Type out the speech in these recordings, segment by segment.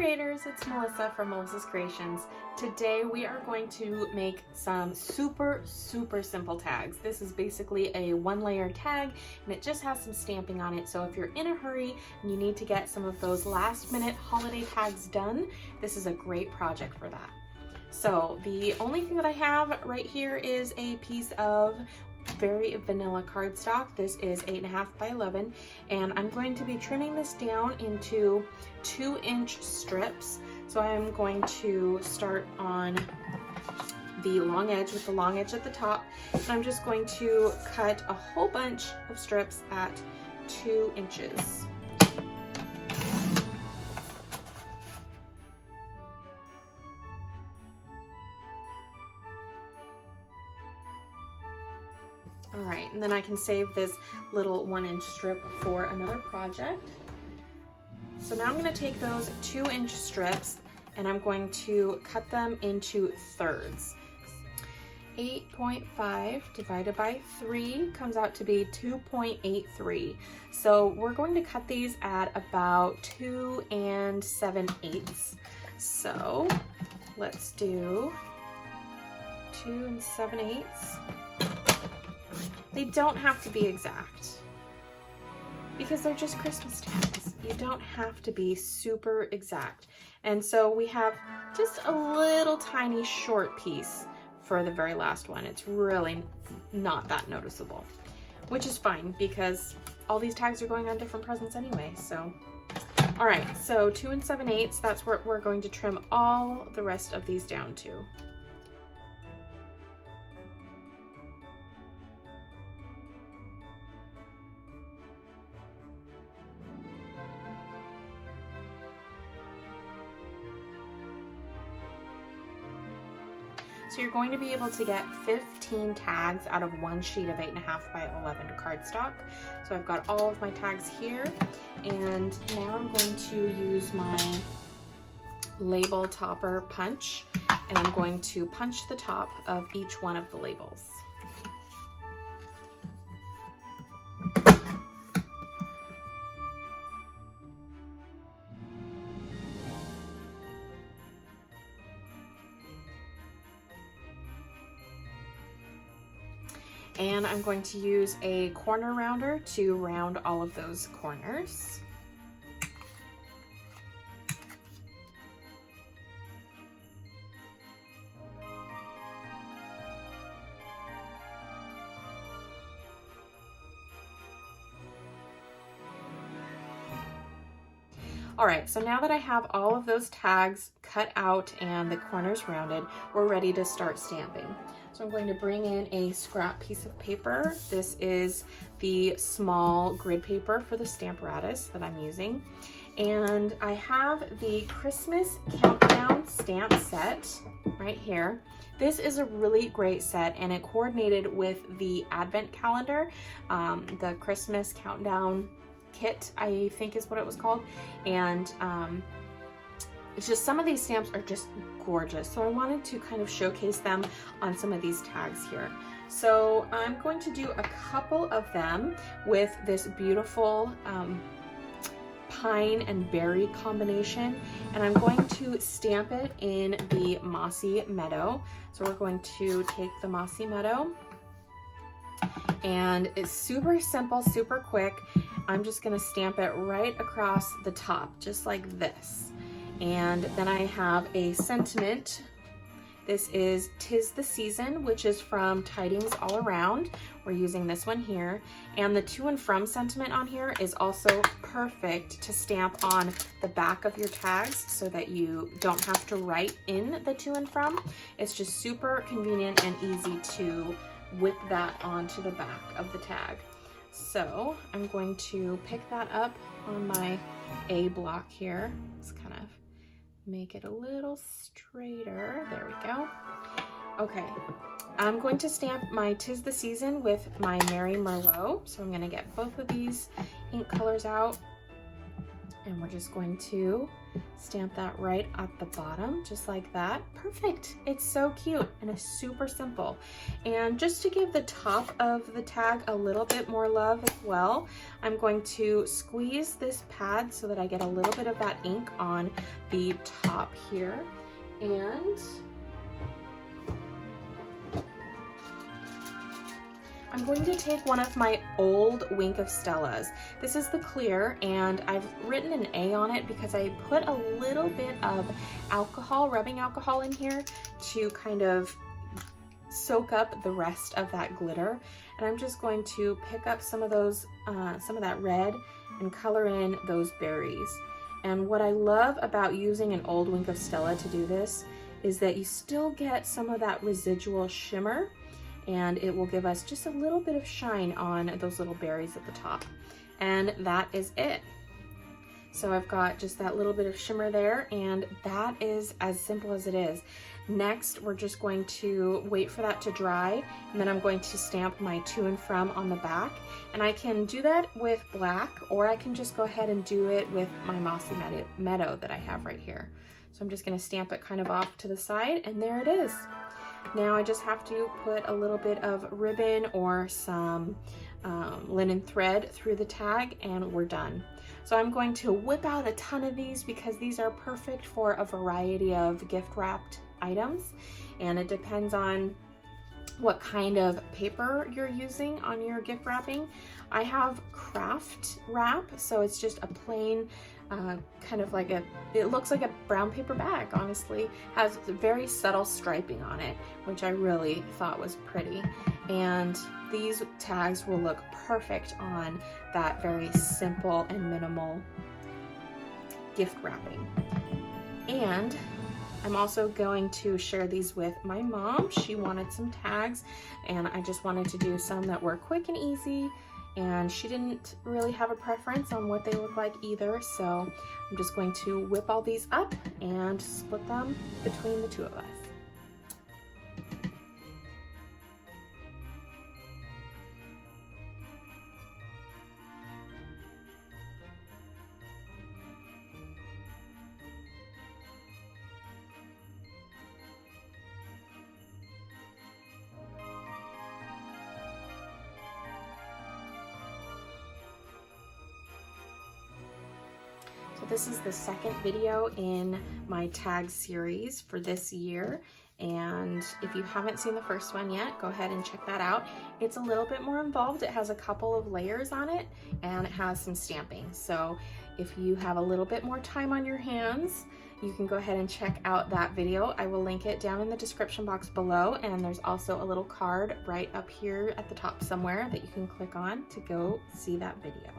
creators, it's Melissa from Melissa's Creations. Today we are going to make some super simple tags. This is basically a one-layer tag and it just has some stamping on it. So if you're in a hurry and you need to get some of those last-minute holiday tags done, this is a great project for that. So the only thing that I have right here is a piece of very vanilla cardstock. This is 8.5 by 11, and I'm going to be trimming this down into 2-inch strips. So I'm going to start on the long edge with the long edge at the top, and I'm just going to cut a whole bunch of strips at 2 inches. All right, and then I can save this little 1-inch strip for another project. So now I'm going to take those 2-inch strips and I'm going to cut them into thirds. 8.5 divided by 3 comes out to be 2.83. So we're going to cut these at about 2 7/8. So let's do 2 7/8. They don't have to be exact because they're just Christmas tags. You don't have to be super exact. And so we have just a little tiny short piece for the very last one. It's really not that noticeable, which is fine because all these tags are going on different presents anyway. So, all right, so 2 7/8, that's what we're going to trim all the rest of these down to. So you're going to be able to get 15 tags out of one sheet of 8.5 by 11 cardstock. So I've got all of my tags here, and now I'm going to use my label topper punch, and I'm going to punch the top of each one of the labels. And I'm going to use a corner rounder to round all of those corners. All right, so now that I have all of those tags cut out and the corners rounded, we're ready to start stamping. So I'm going to bring in a scrap piece of paper. This is the small grid paper for the Stamparatus that I'm using. And I have the Christmas Countdown stamp set right here. This is a really great set, and it coordinated with the Advent calendar, the Christmas Countdown kit, I think is what it was called. And it's just, some of these stamps are just gorgeous. So I wanted to kind of showcase them on some of these tags here. So I'm going to do a couple of them with this beautiful pine and berry combination, and I'm going to stamp it in the Mossy Meadow. So we're going to take the Mossy Meadow, and it's super simple, super quick. I'm just gonna stamp it right across the top, just like this. And then I have a sentiment. This is 'Tis the Season, which is from Tidings All Around. We're using this one here. And the to and from sentiment on here is also perfect to stamp on the back of your tags so that you don't have to write in the to and from. It's just super convenient and easy to whip that onto the back of the tag. So I'm going to pick that up on my A block here. Just kind of make it a little straighter. There we go. Okay, I'm going to stamp my 'Tis the Season with my Merry Merlot. So I'm going to get both of these ink colors out, And we're just going to stamp that right at the bottom, just like that. Perfect. It's so cute and it's super simple. And just to give the top of the tag a little bit more love as well, I'm going to squeeze this pad so that I get a little bit of that ink on the top here. And I'm going to take one of my old Wink of Stellas. This is the clear, and I've written an A on it because I put a little bit of alcohol, rubbing alcohol in here to kind of soak up the rest of that glitter. And I'm just going to pick up some of those, some of that red and color in those berries. And what I love about using an old Wink of Stella to do this is that you still get some of that residual shimmer, and it will give us just a little bit of shine on those little berries at the top. And that is it. So I've got just that little bit of shimmer there, and that is as simple as it is. Next, we're just going to wait for that to dry, and then I'm going to stamp my to and from on the back. And I can do that with black, or I can just go ahead and do it with my Mossy Meadow that I have right here. So I'm just gonna stamp it kind of off to the side, and there it is. Now I just have to put a little bit of ribbon or some linen thread through the tag, and we're done. So I'm going to whip out a ton of these because these are perfect for a variety of gift wrapped items, and it depends on what kind of paper you're using on your gift wrapping. I have craft wrap, so it's just a plain kind of like it looks like a brown paper bag, honestly. Has very subtle striping on it, which I really thought was pretty. And these tags will look perfect on that very simple and minimal gift wrapping. And I'm also going to share these with my mom. She wanted some tags, and I just wanted to do some that were quick and easy, and she didn't really have a preference on what they look like either, so I'm just going to whip all these up and split them between the two of us. This is the second video in my tag series for this year, and if you haven't seen the first one yet, go ahead and check that out. It's a little bit more involved. It has a couple of layers on it, and it has some stamping. So if you have a little bit more time on your hands, you can go ahead and check out that video. I will link it down in the description box below, and there's also a little card right up here at the top somewhere that you can click on to go see that video.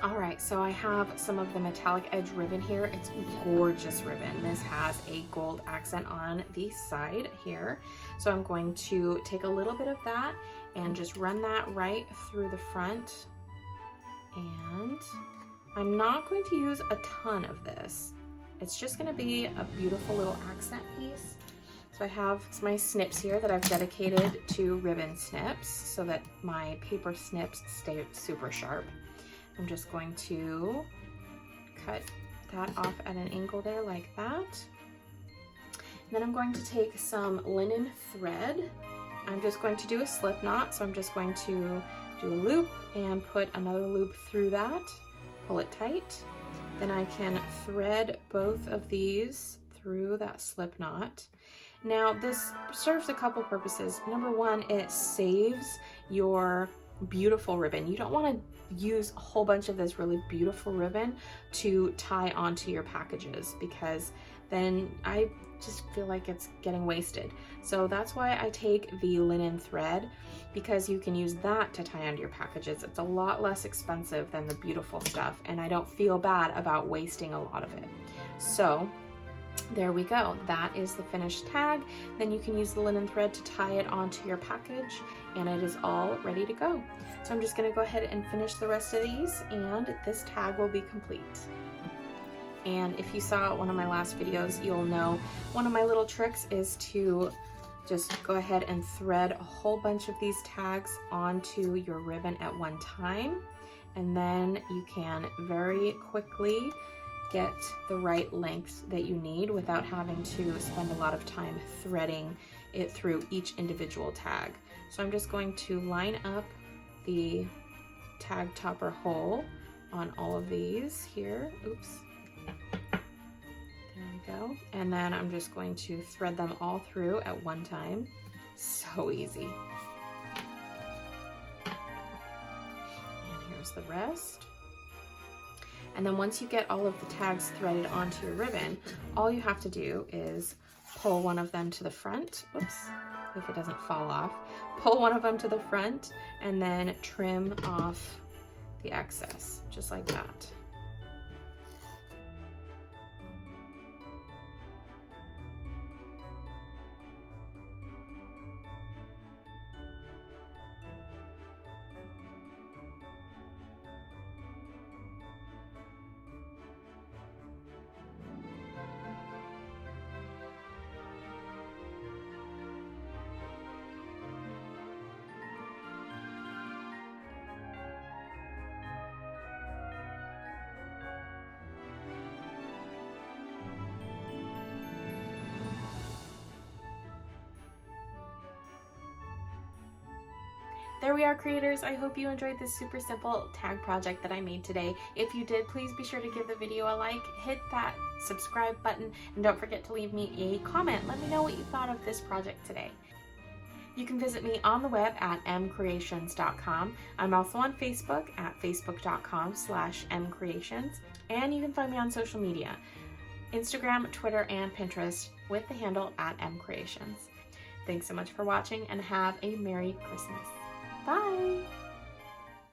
All right, so I have some of the metallic edge ribbon here. It's gorgeous ribbon. This has a gold accent on the side here. So I'm going to take a little bit of that and just run that right through the front. And I'm not going to use a ton of this. It's just gonna be a beautiful little accent piece. So I have my snips here that I've dedicated to ribbon snips so that my paper snips stay super sharp. I'm just going to cut that off at an angle there like that. And then I'm going to take some linen thread. I'm just going to do a slip knot, so I'm just going to do a loop and put another loop through that, pull it tight. Then I can thread both of these through that slip knot. Now this serves a couple purposes. Number one, it saves your beautiful ribbon. You don't want to use a whole bunch of this really beautiful ribbon to tie onto your packages, because then I just feel like it's getting wasted. So that's why I take the linen thread, because you can use that to tie onto your packages. It's a lot less expensive than the beautiful stuff, and I don't feel bad about wasting a lot of it. So There we go. That is the finished tag. Then you can use the linen thread to tie it onto your package, and it is all ready to go. So I'm just going to go ahead and finish the rest of these, and this tag will be complete. And if you saw one of my last videos, you'll know one of my little tricks is to just go ahead and thread a whole bunch of these tags onto your ribbon at one time, and then you can very quickly get the right length that you need without having to spend a lot of time threading it through each individual tag. So I'm just going to line up the tag topper hole on all of these here. Oops. There we go. And then I'm just going to thread them all through at one time. So easy. And here's the rest. And then once you get all of the tags threaded onto your ribbon, all you have to do is pull one of them to the front. Oops, if it doesn't fall off. Pull one of them to the front and then trim off the excess, just like that. There we are, creators. I hope you enjoyed this super simple tag project that I made today. If you did, please be sure to give the video a like, hit that subscribe button, and don't forget to leave me a comment. Let me know what you thought of this project today. You can visit me on the web at MKre8tions.com. I'm also on Facebook at facebook.com/MKre8tions, and you can find me on social media, Instagram, Twitter, and Pinterest with the handle at MKre8tions. Thanks so much for watching, and have a Merry Christmas. Bye!